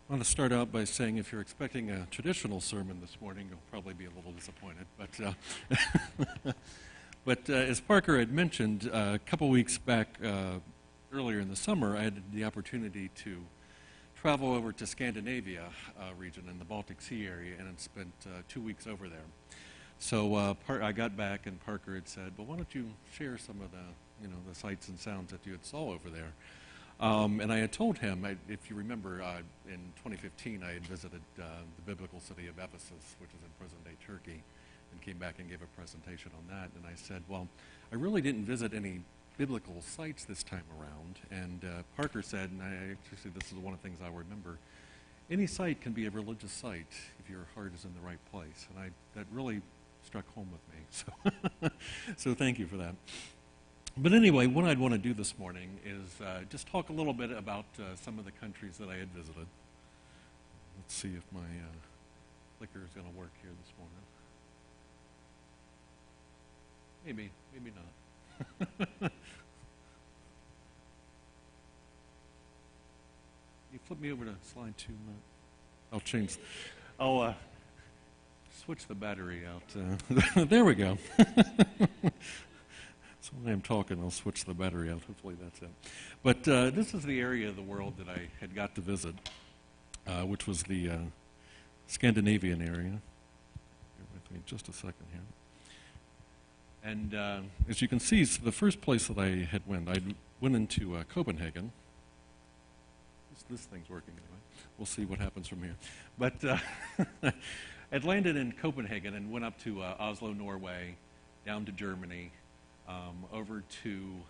I want to start out by saying if you're expecting a traditional sermon this morning, you'll probably be a little disappointed. But as Parker had mentioned, a couple weeks back, earlier in the summer, I had the opportunity to travel over to Scandinavia region in the Baltic Sea area and had spent 2 weeks over there. So I got back and Parker had said, well, why don't you share some of the sights and sounds that you had saw over there? And I had told him, if you remember, in 2015 I had visited the biblical city of Ephesus, which is in present-day Turkey, and came back and gave a presentation on that. And I said, well, I really didn't visit any biblical sites this time around. And Parker said, and actually this is one of the things I remember, any site can be a religious site if your heart is in the right place. And that really struck home with me. So thank you for that. But anyway, what I'd want to do this morning is just talk a little bit about some of the countries that I had visited. Let's see if my clicker is going to work here this morning. Maybe not. You flip me over to slide 2, Matt. I'll switch the battery out. There we go. So when I'm talking, I'll switch the battery out. Hopefully that's it. But this is the area of the world that I had got to visit, which was the Scandinavian area. Bear with me just a second here. And as you can see, so the first place that I went into Copenhagen. This thing's working anyway. We'll see what happens from here. But I'd landed in Copenhagen and went up to Oslo, Norway, down to Germany, over to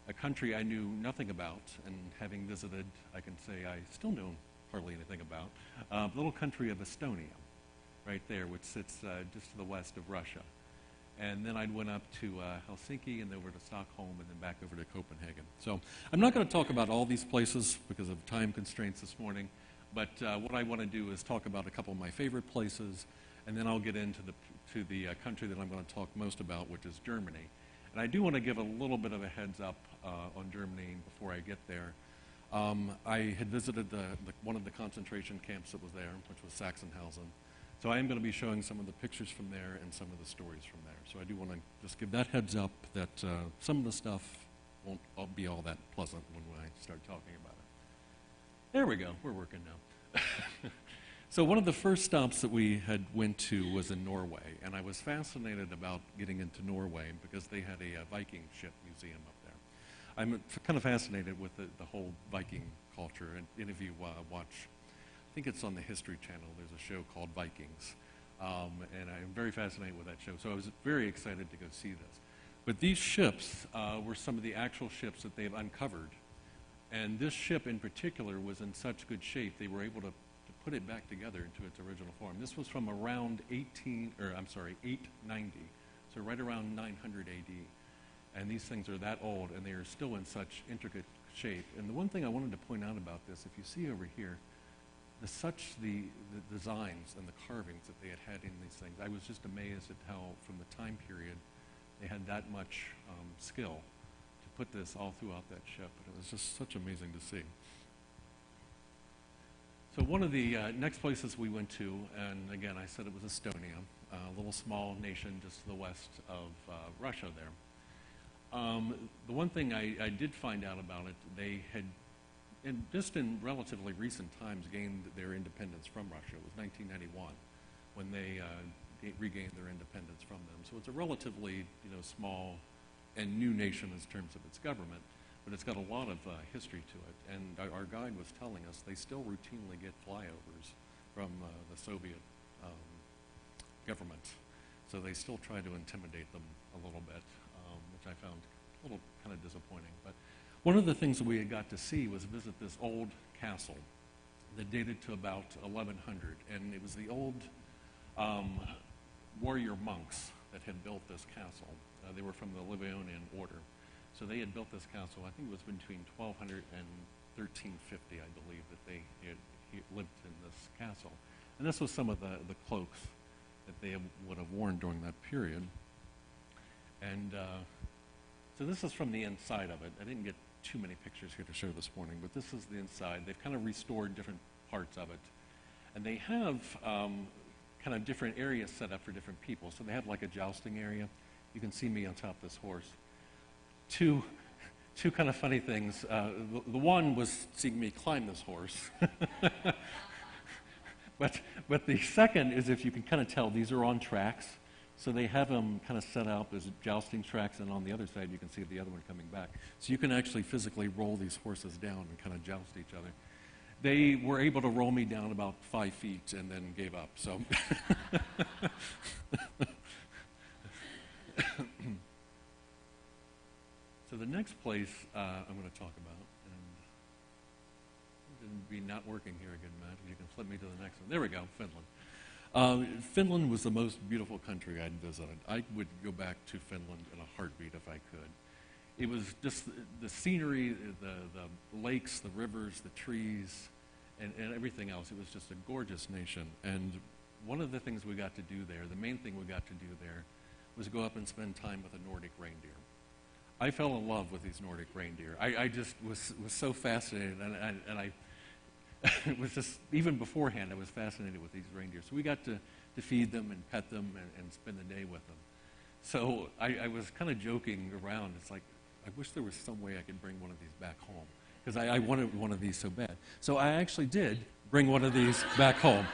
a country I knew nothing about, and having visited, I can say I still know hardly anything about, the little country of Estonia, right there, which sits just to the west of Russia. And then I went up to Helsinki and over to Stockholm and then back over to Copenhagen. So I'm not going to talk about all these places because of time constraints this morning, but what I want to do is talk about a couple of my favorite places, and then I'll get into the country that I'm going to talk most about, which is Germany. And I do want to give a little bit of a heads up on Germany before I get there. I had visited one of the concentration camps that was there, which was Sachsenhausen. So I am going to be showing some of the pictures from there and some of the stories from there. So I do want to just give that heads up that some of the stuff won't be all that pleasant when I start talking about it. There we go. We're working now. So one of the first stops that we had went to was in Norway, and I was fascinated about getting into Norway because they had a Viking ship museum up there. I'm kind of fascinated with the whole Viking culture, and any of you watch, I think it's on the History Channel, there's a show called Vikings, and I'm very fascinated with that show, so I was very excited to go see this. But these ships were some of the actual ships that they've uncovered, and this ship in particular was in such good shape they were able to put it back together into its original form. This was from around 890, so right around 900 AD. And these things are that old, and they are still in such intricate shape. And the one thing I wanted to point out about this, if you see over here, the designs and the carvings that they had in these things, I was just amazed at how, from the time period, they had that much skill to put this all throughout that ship. And it was just such amazing to see. So one of the next places we went to, and again, I said it was Estonia, a little small nation just to the west of Russia there. The one thing I did find out about it, they had, just in relatively recent times, gained their independence from Russia. It was 1991 when they regained their independence from them. So it's a relatively small and new nation in terms of its government. But it's got a lot of history to it. And our guide was telling us they still routinely get flyovers from the Soviet government. So they still try to intimidate them a little bit, which I found a little kind of disappointing. But one of the things that we had got to see was visit this old castle that dated to about 1100. And it was the old warrior monks that had built this castle. They were from the Livonian order. So they had built this castle, I think it was between 1200 and 1350, I believe, that they lived in this castle. And this was some of the cloaks that they would have worn during that period. And so this is from the inside of it. I didn't get too many pictures here to show this morning, but this is the inside. They've kind of restored different parts of it. And they have kind of different areas set up for different people. So they have like a jousting area. You can see me on top of this horse. Two kind of funny things. The one was seeing me climb this horse. But the second is, if you can kind of tell, these are on tracks. So they have them kind of set up as jousting tracks, and on the other side you can see the other one coming back. So you can actually physically roll these horses down and kind of joust each other. They were able to roll me down about 5 feet and then gave up. So, so the next place I'm going to talk about, and it'd be not working here again, Matt. You can flip me to the next one. There we go, Finland. Finland was the most beautiful country I'd visited. I would go back to Finland in a heartbeat if I could. It was just the scenery, the lakes, the rivers, the trees, and everything else. It was just a gorgeous nation. And one of the things we got to do there, the main thing we got to do there, was go up and spend time with a Nordic reindeer. I fell in love with these Nordic reindeer. I just was so fascinated, and I it was just, even beforehand, I was fascinated with these reindeer. So we got to feed them and pet them and spend the day with them. So I was kind of joking around. It's like, I wish there was some way I could bring one of these back home, because I wanted one of these so bad. So I actually did bring one of these back home.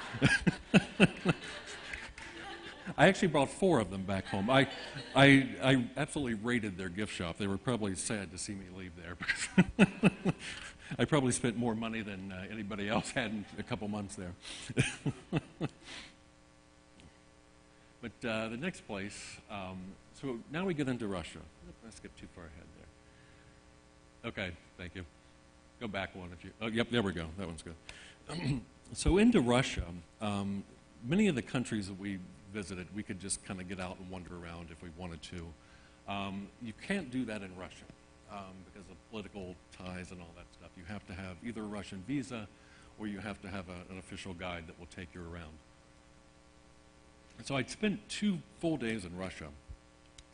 I actually brought 4 of them back home. I absolutely raided their gift shop. They were probably sad to see me leave there, because I probably spent more money than anybody else had in a couple months there. But the next place, so now we get into Russia. I skipped too far ahead there. Okay, thank you. Go back one if you, oh, yep, there we go. That one's good. So into Russia, many of the countries that we visited, we could just kind of get out and wander around if we wanted to. You can't do that in Russia because of political ties and all that stuff. You have to have either a Russian visa or you have to have an official guide that will take you around. And so I'd spent 2 full days in Russia,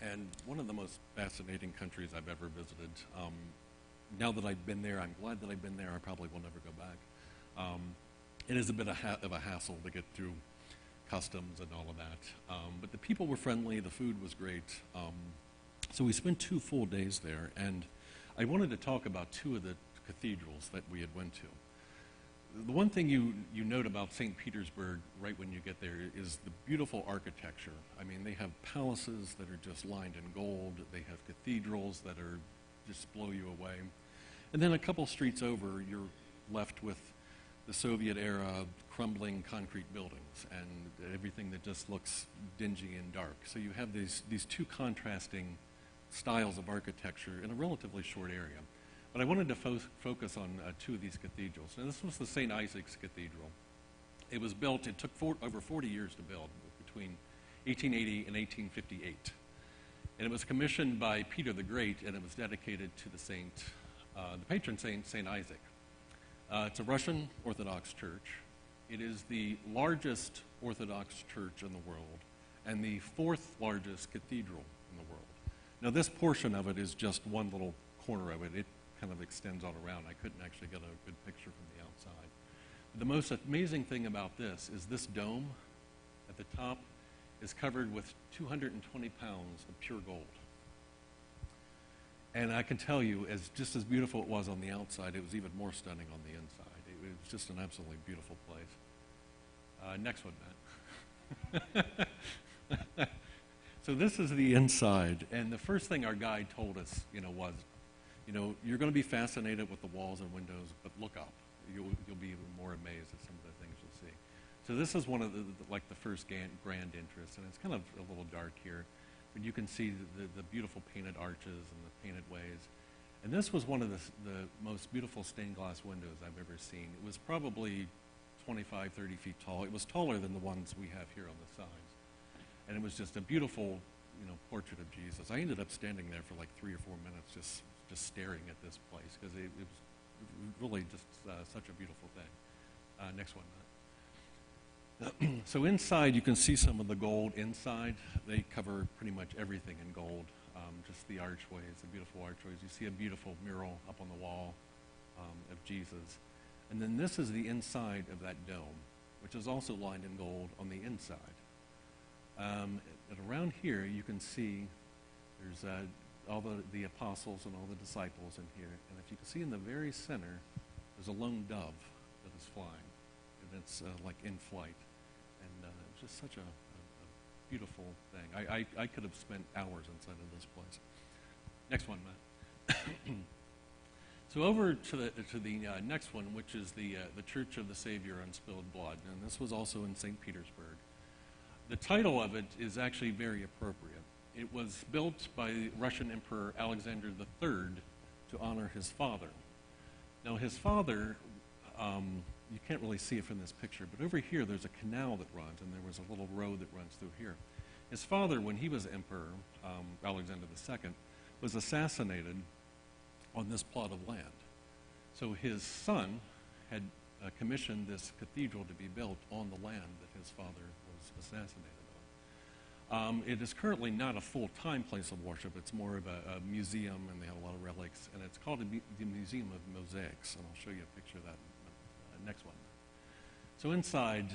and one of the most fascinating countries I've ever visited. Now that I've been there, I'm glad that I've been there. I probably will never go back. It is a bit of a hassle to get through customs and all of that. But the people were friendly, the food was great. So we spent 2 full days there, and I wanted to talk about 2 of the cathedrals that we had went to. The one thing you note about St. Petersburg right when you get there is the beautiful architecture. I mean, they have palaces that are just lined in gold. They have cathedrals that are just blow you away. And then a couple streets over, you're left with the Soviet-era crumbling concrete buildings and everything that just looks dingy and dark. So you have these 2 contrasting styles of architecture in a relatively short area. But I wanted to focus on 2 of these cathedrals. And this was the St. Isaac's Cathedral. It was built, it took over 40 years to build, between 1880 and 1858. And it was commissioned by Peter the Great, and it was dedicated to the patron saint, St. Isaac. It's a Russian Orthodox church. It is the largest Orthodox church in the world, and the 4th largest cathedral in the world. Now, this portion of it is just one little corner of it. It kind of extends all around. I couldn't actually get a good picture from the outside. The most amazing thing about this is this dome at the top is covered with 220 pounds of pure gold. And I can tell you, just as beautiful it was on the outside, it was even more stunning on the inside. It was just an absolutely beautiful place. Next one, Matt. So this is the inside, and the first thing our guide told us, was, you're going to be fascinated with the walls and windows, but look up. You'll be even more amazed at some of the things you'll see. So this is one of the first grand entrance, and it's kind of a little dark here, but you can see the beautiful painted arches and the painted ways. And this was one of the most beautiful stained glass windows I've ever seen. It was probably 25, 30 feet tall. It was taller than the ones we have here on the sides. And it was just a beautiful, portrait of Jesus. I ended up standing there for like 3 or 4 minutes just staring at this place, because it was really just such a beautiful thing. Next one, Matt. So inside, you can see some of the gold inside. They cover pretty much everything in gold, just the archways, the beautiful archways. You see a beautiful mural up on the wall of Jesus. And then this is the inside of that dome, which is also lined in gold on the inside. And around here, you can see there's all the apostles and all the disciples in here. And if you can see in the very center, there's a lone dove that is flying. And it's like in flight. And it's just such a beautiful thing. I could have spent hours inside of this place. Next one, Matt. So over to the next one, which is the Church of the Savior Unspilled Blood. And this was also in St. Petersburg. The title of it is actually very appropriate. It was built by Russian Emperor Alexander III to honor his father. Now his father, you can't really see it from this picture, but over here there's a canal that runs, and there was a little road that runs through here. His father, when he was emperor, Alexander II, was assassinated on this plot of land. So his son had commissioned this cathedral to be built on the land that his father was assassinated on. It is currently not a full-time place of worship. It's more of a museum, and they have a lot of relics, and it's called the Museum of Mosaics, and I'll show you a picture of that next one. So inside,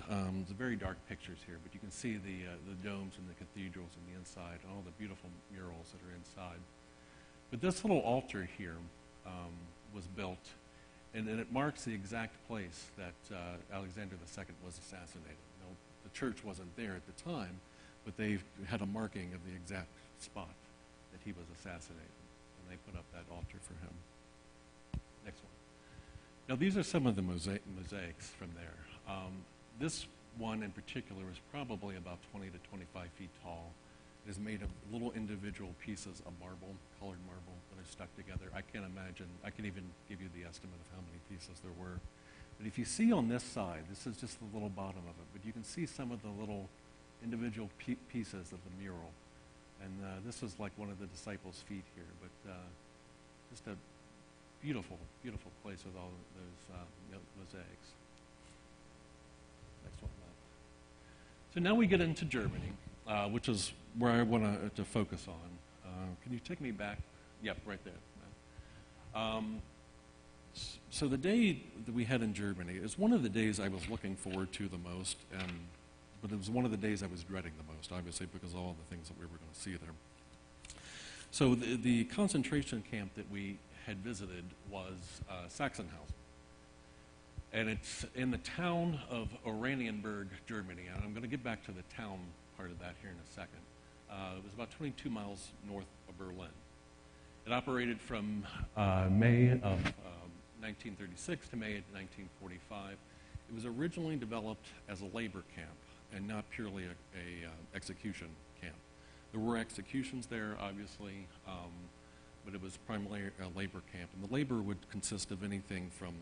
it's very dark pictures here, but you can see the domes and the cathedrals and the inside, and all the beautiful murals that are inside. But this little altar here was built, and it marks the exact place that Alexander II was assassinated. Now, the church wasn't there at the time, but they had a marking of the exact spot that he was assassinated, and they put up that altar for him. Next one. Now, these are some of the mosaics from there. This one in particular is probably about 20 to 25 feet tall. It is made of little individual pieces of marble, colored marble, that are stuck together. I can't imagine, I can even give you the estimate of how many pieces there were. But if you see on this side, this is just the little bottom of it, but you can see some of the little individual pieces of the mural. And this is like one of the disciples' feet here, but just a beautiful, beautiful place with all those mosaics. Next one, Matt. So now we get into Germany, which is where I want to focus on. Can you take me back? Yep, right there. So the day that we had in Germany is one of the days I was looking forward to the most, but it was one of the days I was dreading the most, obviously, because of all the things that we were going to see there. So the concentration camp that we had visited was Sachsenhausen. And it's in the town of Oranienburg, Germany. And I'm going to get back to the town part of that here in a second. It was about 22 miles north of Berlin. It operated from May of 1936 to May of 1945. It was originally developed as a labor camp and not purely a execution camp. There were executions there, obviously, but it was primarily a labor camp. And the labor would consist of anything from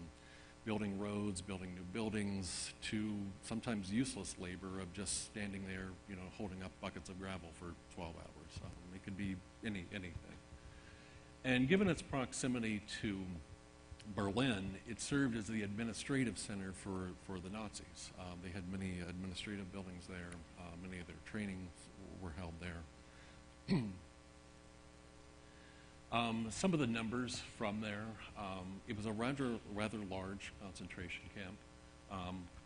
building roads, building new buildings, to sometimes useless labor of just standing there, holding up buckets of gravel for 12 hours. It could be anything. And given its proximity to Berlin, it served as the administrative center for the Nazis. They had many administrative buildings there. Many of their trainings were held there. Some of the numbers from there, it was a rather large concentration camp,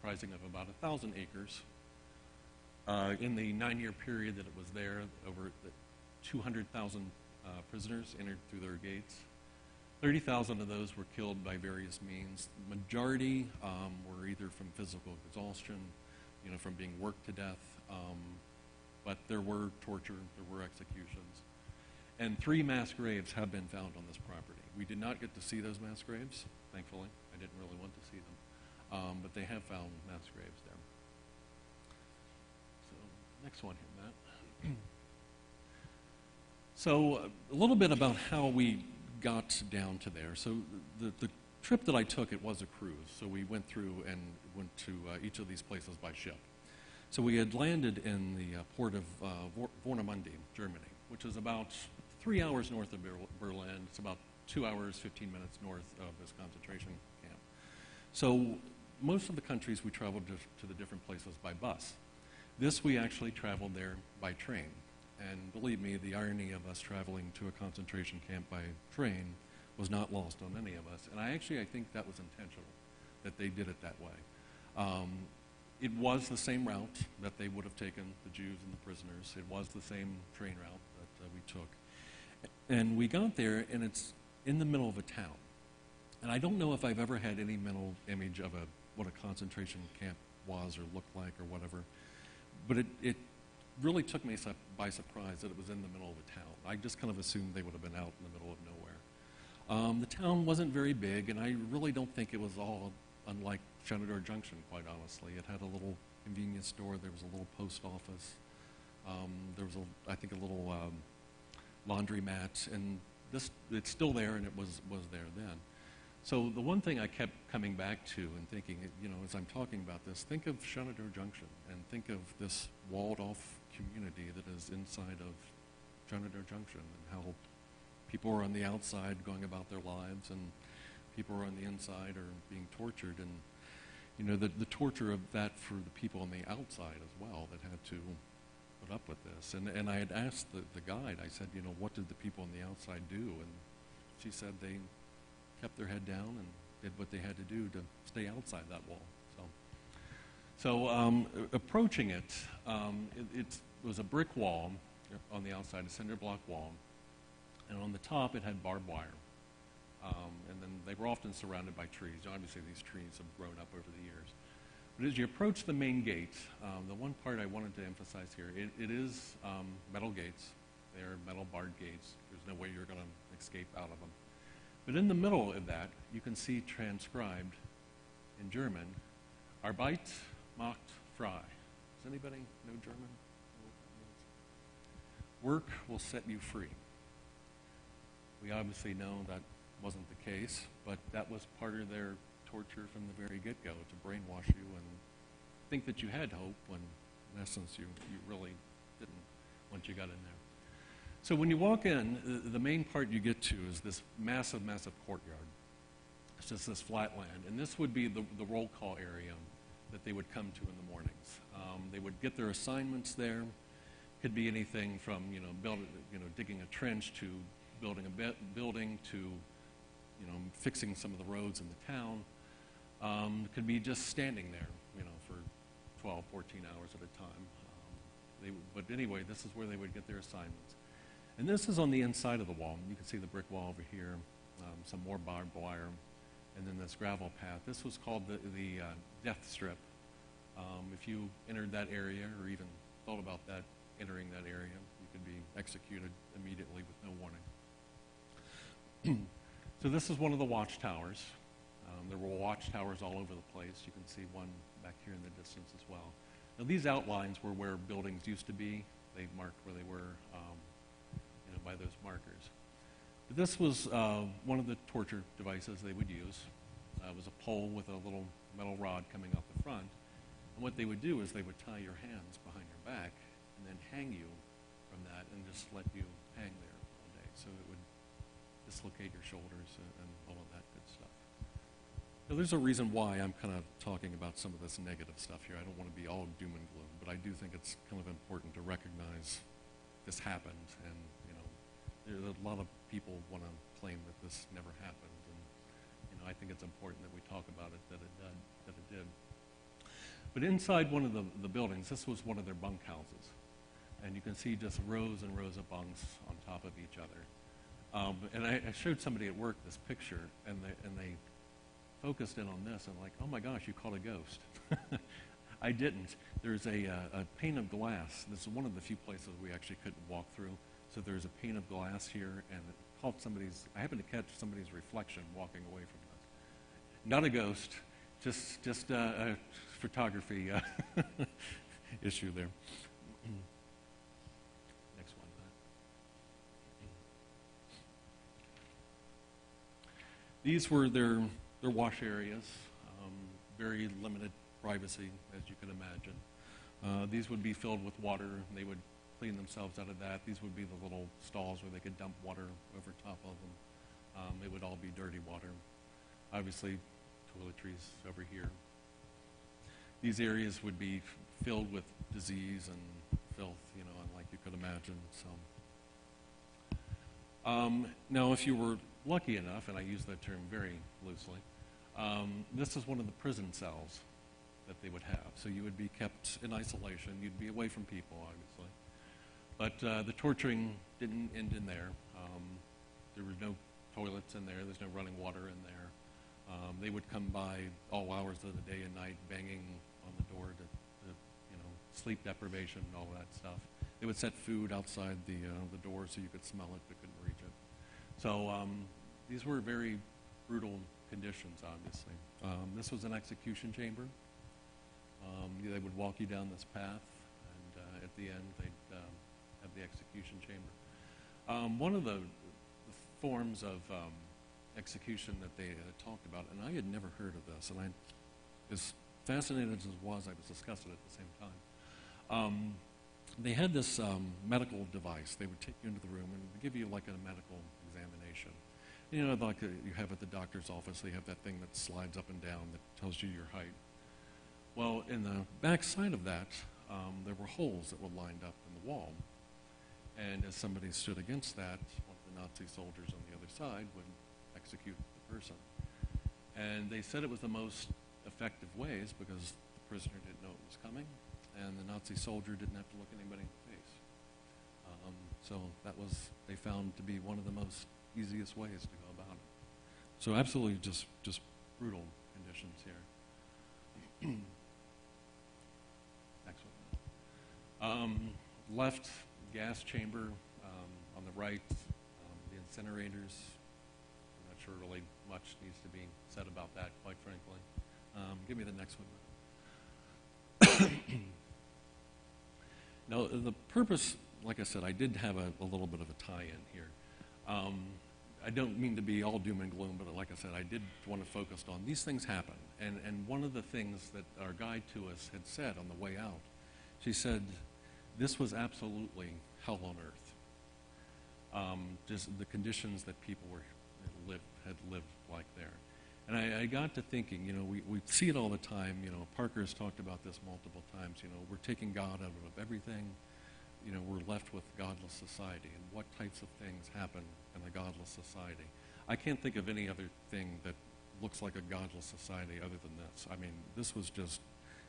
comprising of about 1,000 acres. In the 9-year period that it was there, over 200,000 prisoners entered through their gates. 30,000 of those were killed by various means. The majority were either from physical exhaustion, from being worked to death, but there were torture, there were executions. And 3 mass graves have been found on this property. We did not get to see those mass graves, thankfully. I didn't really want to see them. But they have found mass graves there. So, next one here, Matt. So, a little bit about how we got down to there. So, the trip that I took, it was a cruise. So, we went through and went to each of these places by ship. So, we had landed in the port of Warnemünde, Germany, which is about 3 hours north of Berlin. It's about 2 hours, 15 minutes north of this concentration camp. So most of the countries we traveled to the different places by bus. This we actually traveled there by train. And believe me, the irony of us traveling to a concentration camp by train was not lost on any of us. And I think that was intentional. that they did it that way. It was the same route that they would have taken, the Jews and the prisoners. It was the same train route that we took. And we got there, and it's in the middle of a town. And I don't know if I've ever had any mental image of what a concentration camp was or looked like or whatever. But it really took me by surprise that it was in the middle of a town. I just kind of assumed they would have been out in the middle of nowhere. The town wasn't very big, and I really don't think it was all unlike Shenandoah Junction, quite honestly. It had a little convenience store. There was a little post office. There was, I think, a little laundromat, and it's still there, and it was there then. So the one thing I kept coming back to and thinking, as I'm talking about this, think of Shenandoah Junction and think of this walled-off community that is inside of Shenandoah Junction and how people are on the outside going about their lives and people are on the inside are being tortured. And, the torture of that for the people on the outside as well that had to put up with this. And I had asked the guide, I said, what did the people on the outside do? And she said they kept their head down and did what they had to do to stay outside that wall. So approaching it, it was a brick wall on the outside, a cinder block wall, and on the top it had barbed wire. And then they were often surrounded by trees. Obviously these trees have grown up over the years. But as you approach the main gate, the one part I wanted to emphasize here, it is metal gates. They are metal barred gates. There's no way you're going to escape out of them. But in the middle of that, you can see transcribed in German, Arbeit macht frei. Does anybody know German? Know what that means? Work will set you free. We obviously know that wasn't the case, but that was part of their torture from the very get-go, to brainwash you and think that you had hope when, in essence, you really didn't once you got in there. So when you walk in, the main part you get to is this massive, massive courtyard. It's just this flat land. And this would be the roll call area that they would come to in the mornings. They would get their assignments there. Could be anything from, digging a trench to building a building to, fixing some of the roads in the town. Could be just standing there, for 12, 14 hours at a time. But anyway, this is where they would get their assignments. And this is on the inside of the wall. You can see the brick wall over here, some more barbed wire, and then this gravel path. This was called the death strip. If you entered that area or even thought about that, entering that area, you could be executed immediately with no warning. So this is one of the watchtowers. There were watchtowers all over the place. You can see one back here in the distance as well. Now these outlines were where buildings used to be. They marked where they were by those markers. But this was one of the torture devices they would use. It was a pole with a little metal rod coming out the front. And what they would do is they would tie your hands behind your back and then hang you from that and just let you hang there all day. So it would dislocate your shoulders and all of that good stuff. Now there's a reason why I'm kind of talking about some of this negative stuff here. I don't want to be all doom and gloom, but I do think it's kind of important to recognize this happened, and a lot of people want to claim that this never happened, and I think it's important that we talk about it, that it did. But inside one of the buildings, this was one of their bunk houses, and you can see just rows and rows of bunks on top of each other. And I showed somebody at work this picture, and they focused in on this, and like, oh my gosh, you caught a ghost. I didn't. There's a pane of glass. This is one of the few places we actually couldn't walk through. So there's a pane of glass here, and it caught I happened to catch somebody's reflection walking away from us. Not a ghost, just a photography issue there. Next one. These were their wash areas, very limited privacy, as you can imagine. These would be filled with water, and they would clean themselves out of that. These would be the little stalls where they could dump water over top of them. It would all be dirty water. Obviously, toiletries over here. These areas would be filled with disease and filth, like you could imagine. So, now, if you were lucky enough, and I use that term very loosely, This is one of the prison cells that they would have. So you would be kept in isolation. You'd be away from people, obviously. But the torturing didn't end in there. There were no toilets in there. There's no running water in there. They would come by all hours of the day and night, banging on the door to sleep deprivation and all that stuff. They would set food outside the door so you could smell it but couldn't reach it. So these were very brutal conditions, obviously. This was an execution chamber. They would walk you down this path, and at the end they'd have the execution chamber. One of the forms of execution that they talked about, and I had never heard of this, and as fascinated as it was, I was discussing it at the same time. They had this medical device. They would take you into the room and give you like a medical examination. You know, like you have at the doctor's office, they have that thing that slides up and down that tells you your height. Well, in the back side of that, there were holes that were lined up in the wall. And as somebody stood against that, one of the Nazi soldiers on the other side would execute the person. And they said it was the most effective ways because the prisoner didn't know it was coming, and the Nazi soldier didn't have to look anybody in the face. So that was, they found to be one of the most easiest ways to go about it. So absolutely just brutal conditions here. Next one. Left gas chamber, on the right, the incinerators. I'm not sure really much needs to be said about that, quite frankly. Give me the next one. Now, the purpose, like I said, I did have a little bit of a tie-in here. I don't mean to be all doom and gloom, but like I said, I did want to focus on these things happen. And one of the things that our guide to us had said on the way out, she said, this was absolutely hell on earth. Just the conditions that people had lived like there. And I got to thinking, we see it all the time. Parker has talked about this multiple times. We're taking God out of everything. We're left with godless society. And what types of things happen in a godless society? I can't think of any other thing that looks like a godless society other than this. I mean, this was just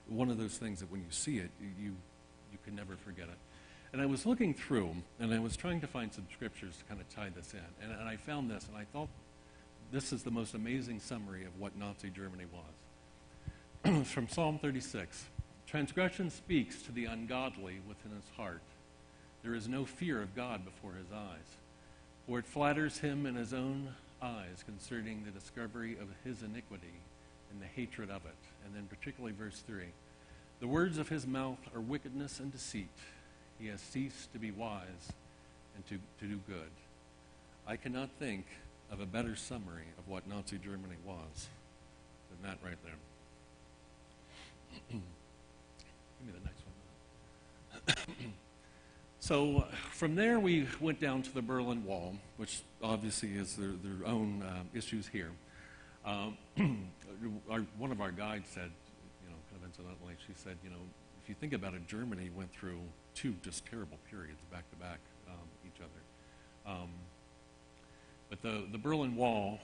one of those things that when you see it, you can never forget it. And I was looking through, and I was trying to find some scriptures to kind of tie this in. And I found this, and I thought, this is the most amazing summary of what Nazi Germany was. From Psalm 36. Transgression speaks to the ungodly within his heart. There is no fear of God before his eyes. For it flatters him in his own eyes concerning the discovery of his iniquity and the hatred of it. And then particularly verse 3. The words of his mouth are wickedness and deceit. He has ceased to be wise and to do good. I cannot think of a better summary of what Nazi Germany was than that right there. Give me the next one. So from there we went down to the Berlin Wall, which obviously is their own issues here. One of our guides said, kind of incidentally, she said, if you think about it, Germany went through two just terrible periods back to back each other. But the Berlin Wall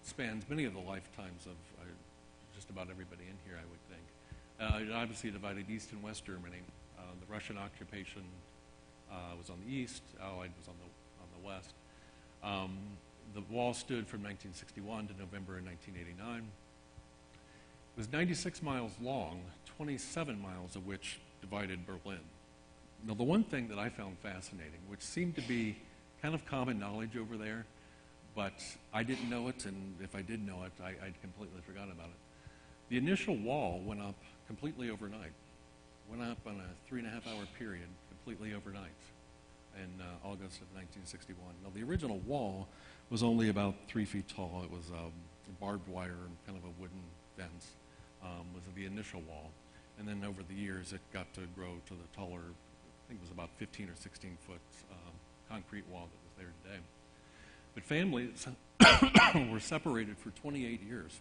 spans many of the lifetimes of just about everybody in here, I would think. It obviously divided East and West Germany. The Russian occupation was on the east, Allied was on the west. The wall stood from 1961 to November of 1989. It was 96 miles long, 27 miles of which divided Berlin. Now, the one thing that I found fascinating, which seemed to be kind of common knowledge over there, but I didn't know it, and if I did know it, I'd completely forgotten about it. The initial wall went up completely overnight. Went up on a 3.5-hour period, completely overnight, in August of 1961. Now, the original wall was only about 3 feet tall. It was barbed wire and kind of a wooden fence, was the initial wall. And then over the years, it got to grow to the taller, I think it was about 15 or 16 foot concrete wall that was there today. But families were separated for 28 years.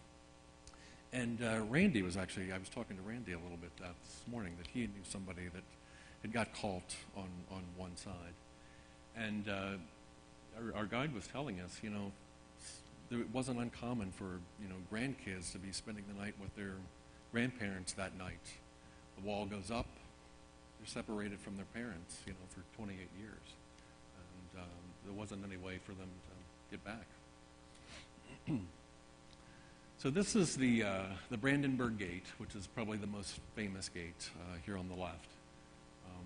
And Randy was actually, I was talking to Randy a little bit this morning, that he knew somebody that had got caught on one side. And our guide was telling us, it wasn't uncommon for, grandkids to be spending the night with their grandparents that night. The wall goes up, they're separated from their parents, for 28 years. And there wasn't any way for them to get back. So this is the Brandenburg Gate, which is probably the most famous gate here on the left.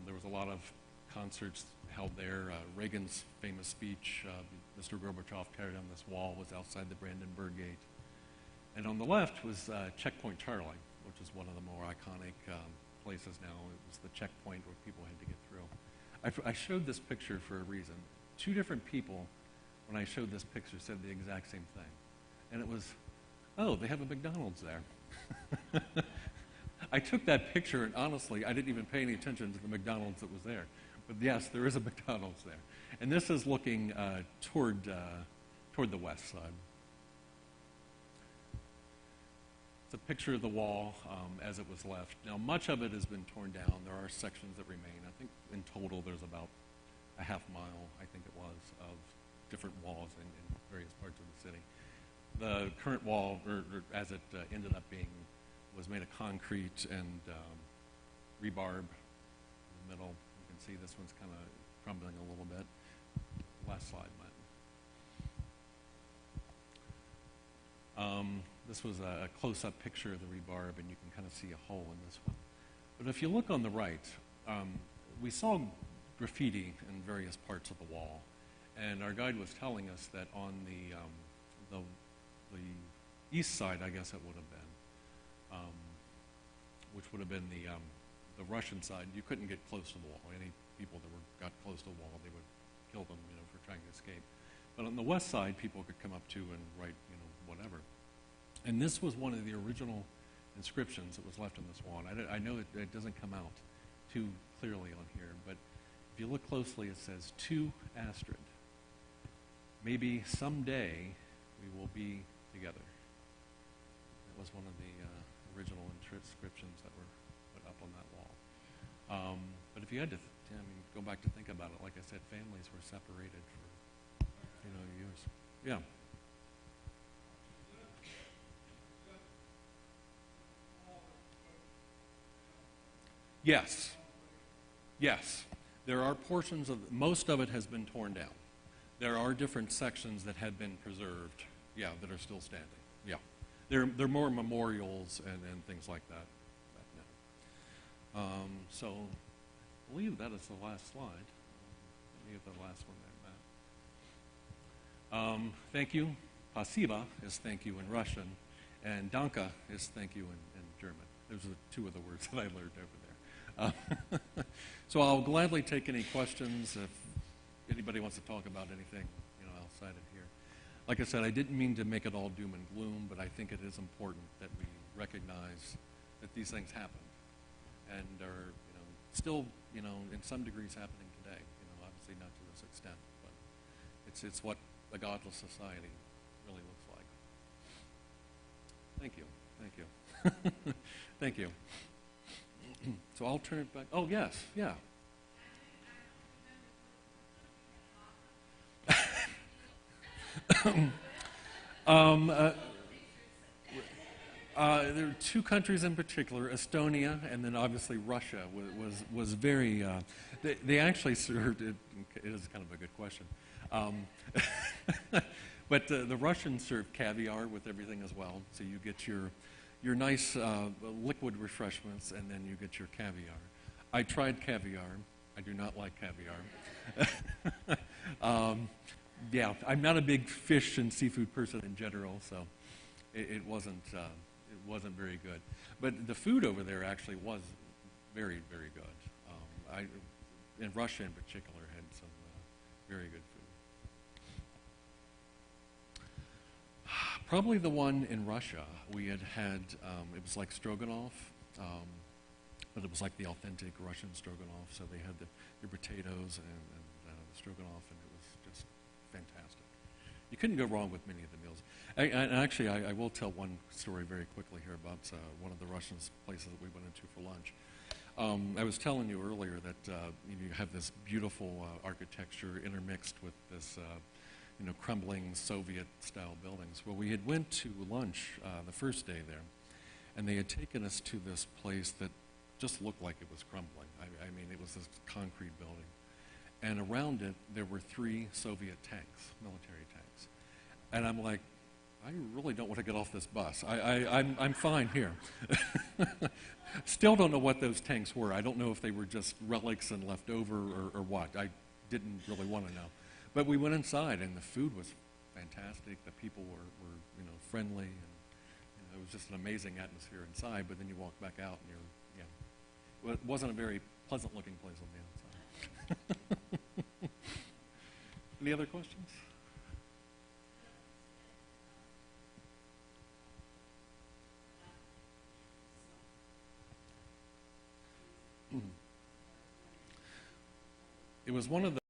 There was a lot of concerts held there. Reagan's famous speech, Mr. Gorbachev carried on this wall, was outside the Brandenburg Gate. And on the left was Checkpoint Charlie, which is one of the more iconic places now. It was the checkpoint where people had to get through. I showed this picture for a reason. Two different people, when I showed this picture, said the exact same thing. And it was, oh, they have a McDonald's there. I took that picture, and honestly, I didn't even pay any attention to the McDonald's that was there. But yes, there is a McDonald's there. And this is looking toward the west side. It's a picture of the wall as it was left. Now, much of it has been torn down. There are sections that remain. I think in total there's about a half mile, I think it was, of different walls in various parts of the city. The current wall, or as it ended up being, was made of concrete and rebarb in the middle. You can see this one's kind of crumbling a little bit. Last slide, Matt. This was a close-up picture of the rebarb, and you can kind of see a hole in this one. But if you look on the right, we saw graffiti in various parts of the wall, and our guide was telling us that on the east side, I guess it would have been, which would have been the Russian side. You couldn't get close to the wall. Any people that got close to the wall, they would kill them, for trying to escape. But on the west side, people could come up to and write, whatever. And this was one of the original inscriptions that was left on this wall. And I know it doesn't come out too clearly on here, but if you look closely, it says, "To Astrid, maybe someday we will be together." That was one of the original inscriptions that were put up on that wall. But if you had to, go back to think about it, like I said, families were separated for, years. Yeah. Yes. Yes. There are portions of, most of it has been torn down. There are different sections that had been preserved, that are still standing. Yeah. They're more memorials and things like that now. So I believe that is the last slide. Let me get the last one there, Matt. Thank you. Spasiba is thank you in Russian, and danke is thank you in German. Those are two of the words that I learned over there. So I'll gladly take any questions if anybody wants to talk about anything, outside of here. Like I said, I didn't mean to make it all doom and gloom, but I think it is important that we recognize that these things happen and are, still, in some degrees happening today. Obviously not to this extent, but it's what a godless society really looks like. Thank you. Thank you. Thank you. So I'll turn it back. Oh, yes. Yeah. There are two countries in particular, Estonia and then obviously Russia was very, they actually served, it is kind of a good question, but the Russians served caviar with everything as well, so you get your nice liquid refreshments and then you get your caviar. I tried caviar. I do not like caviar. Yeah, I'm not a big fish and seafood person in general, so it wasn't very good. But the food over there actually was very, very good. In Russia in particular had some very good food. Probably the one in Russia we had, it was like stroganoff, but it was like the authentic Russian stroganoff. So they had your potatoes and the stroganoff, and it was just fantastic. You couldn't go wrong with many of the meals. Actually, I will tell one story very quickly here about one of the Russian places that we went into for lunch. I was telling you earlier that you have this beautiful architecture intermixed with this crumbling Soviet-style buildings. Well, we had went to lunch the first day there, and they had taken us to this place that just looked like it was crumbling. I mean, it was this concrete building. And around it, there were 3 Soviet tanks, military tanks. And I'm like, I really don't want to get off this bus. I'm fine here. Still don't know what those tanks were. I don't know if they were just relics and left over or what. I didn't really want to know. But we went inside, and the food was fantastic. The people were friendly, and it was just an amazing atmosphere inside. But then you walk back out, and well, it wasn't a very pleasant-looking place on the outside. Any other questions? It was one of the